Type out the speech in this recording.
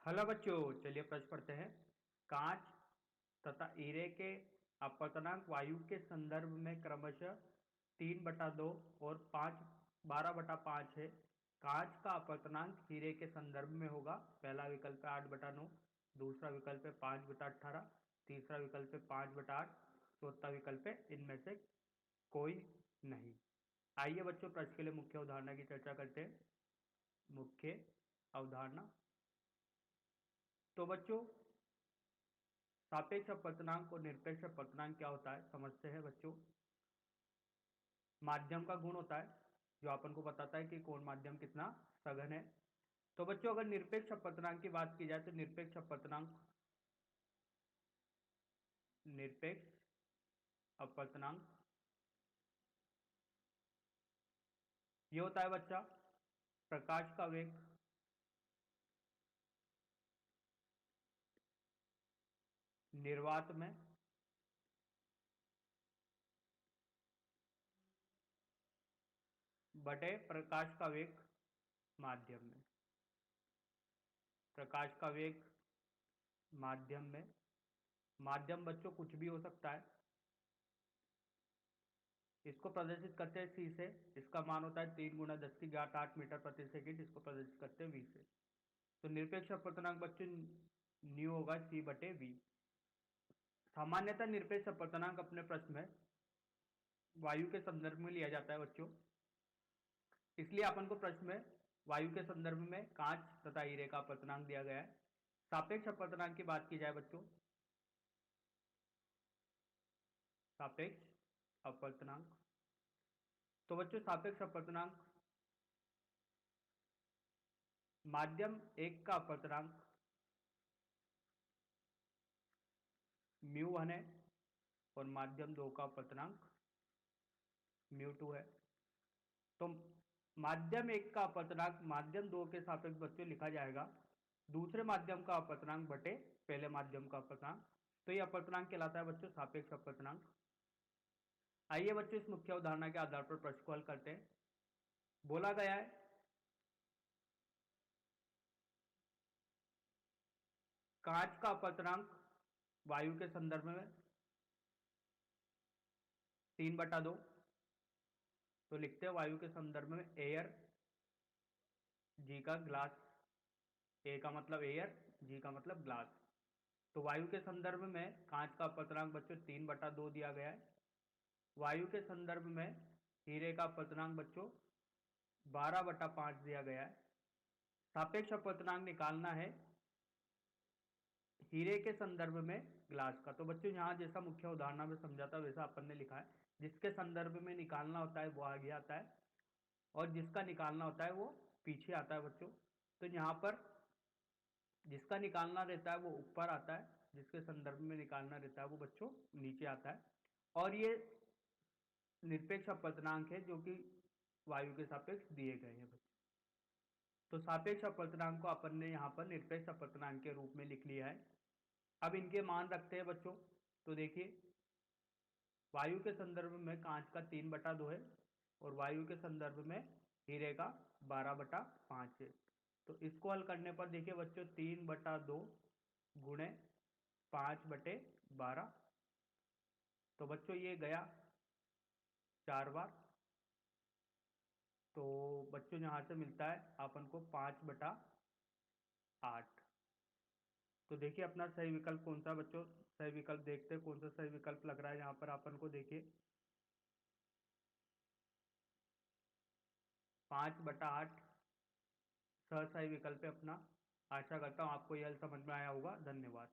Hello बच्चों, चलिए प्रश्न पढ़ते हैं। कांच तथा हीरे के अपवर्तनांक वायु के संदर्भ में क्रमशः 3/2 और 12/5 है। कांच का अपवर्तनांक हीरे के संदर्भ में होगा। पहला विकल्प है 8/9, दूसरा विकल्प है 5/18, तीसरा विकल्प है 5/8, चौथा विकल्प है इनमें से कोई नहीं। आइए बच्चों, प्रश्न के लिए मुख्य अवधारणा की चर्चा करते हैं। मुख्य अवधारणा। तो बच्चों, सापेक्ष अपवर्तनांक और निरपेक्ष अपवर्तनांक क्या होता है समझते हैं बच्चों। माध्यम का गुण होता है जो अपन को बताता है कि कौन माध्यम कितना सघन है। तो बच्चों, अगर निरपेक्ष अपवर्तनांक की बात की जाए तो निरपेक्ष अपवर्तनांक ये होता है बच्चा, प्रकाश का वेग निर्वात में बटे प्रकाश का वेग माध्यम में। प्रकाश का वेग माध्यम में। माध्यम बच्चों कुछ भी हो सकता है। इसको प्रदर्शित करते हैं सी से। इसका मान होता है 3 × 10⁸ मीटर प्रति सेकंड। इसको प्रदर्शित करते हैं वी से। तो निरपेक्ष अपवर्तनांक बच्चों न्यू होगा सी बटे वी। सामान्यतः निरपेक्ष अपवर्तनांक अपने प्रश्न में वायु के संदर्भ में लिया जाता है बच्चों। इसलिए अपन को प्रश्न में वायु के संदर्भ में कांच तथा हीरे का अपवर्तनांक दिया गया है। सापेक्ष अपवर्तनांक की बात की जाए बच्चों, सापेक्ष अपवर्तनांक। तो बच्चों, सापेक्ष अपवर्तनांक माध्यम एक का अपवर्तनांक μ1 है और माध्यम दो का अपवर्तनांक μ2 है। तो माध्यम एक का अपवर्तनांक माध्यम दो के सापेक्ष बच्चों लिखा जाएगा दूसरे माध्यम का अपवर्तनांक बटे पहले माध्यम का अपवर्तनांक। तो ये अपवर्तनांक कहलाता है बच्चों सापेक्ष अपवर्तनांक। आइए बच्चों, इस मुख्य उदाहरण के आधार पर प्रश्न को हल करते हैं। बोला गया है कांच का अपवर्तनांक वायु के संदर्भ में 3/2। तो लिखते हैं वायु के संदर्भ में एयर, जी का ग्लास। ए का मतलब एयर, जी का मतलब ग्लास। तो वायु के संदर्भ में कांच का अपवर्तनांक बच्चों 3/2 दिया गया है। वायु के संदर्भ में हीरे का अपवर्तनांक बच्चों 12/5 दिया गया है। सापेक्ष अपवर्तनांक निकालना है हीरे के संदर्भ में ग्लास का। तो बच्चों, यहां जैसा मुख्य उदाहरण में समझा था वैसा अपन ने लिखा है। जिसके संदर्भ में निकालना होता है वो आगे आता है और जिसका निकालना होता है वो पीछे आता है बच्चों। तो यहाँ पर जिसका निकालना रहता है वो ऊपर आता है, जिसके संदर्भ में निकालना रहता है वो बच्चों नीचे आता है। और ये निरपेक्ष अपवर्तनांक है जो कि वायु के सापेक्ष दिए गए हैं बच्चों। तो सापेक्ष अपवर्तनांक को अपन ने यहाँ पर निरपेक्ष अपवर्तनांक के रूप में लिख लिया है। अब इनके मान रखते हैं बच्चों। तो देखिए, वायु के संदर्भ में कांच का 3/2 है और वायु के संदर्भ में हीरे का 12/5 है। तो इसको हल करने पर देखिए बच्चों, 3/2 गुणे 5/12। तो बच्चों ये गया 4 बार। तो बच्चों यहां से मिलता है अपन को 5/8। तो देखिए अपना सही विकल्प कौन सा बच्चों। सही विकल्प देखते हैं कौन सा सही विकल्प लग रहा है यहाँ पर अपन को। देखिए 5/8 सही विकल्प है अपना। आशा करता हूँ आपको यह समझ में आया होगा। धन्यवाद।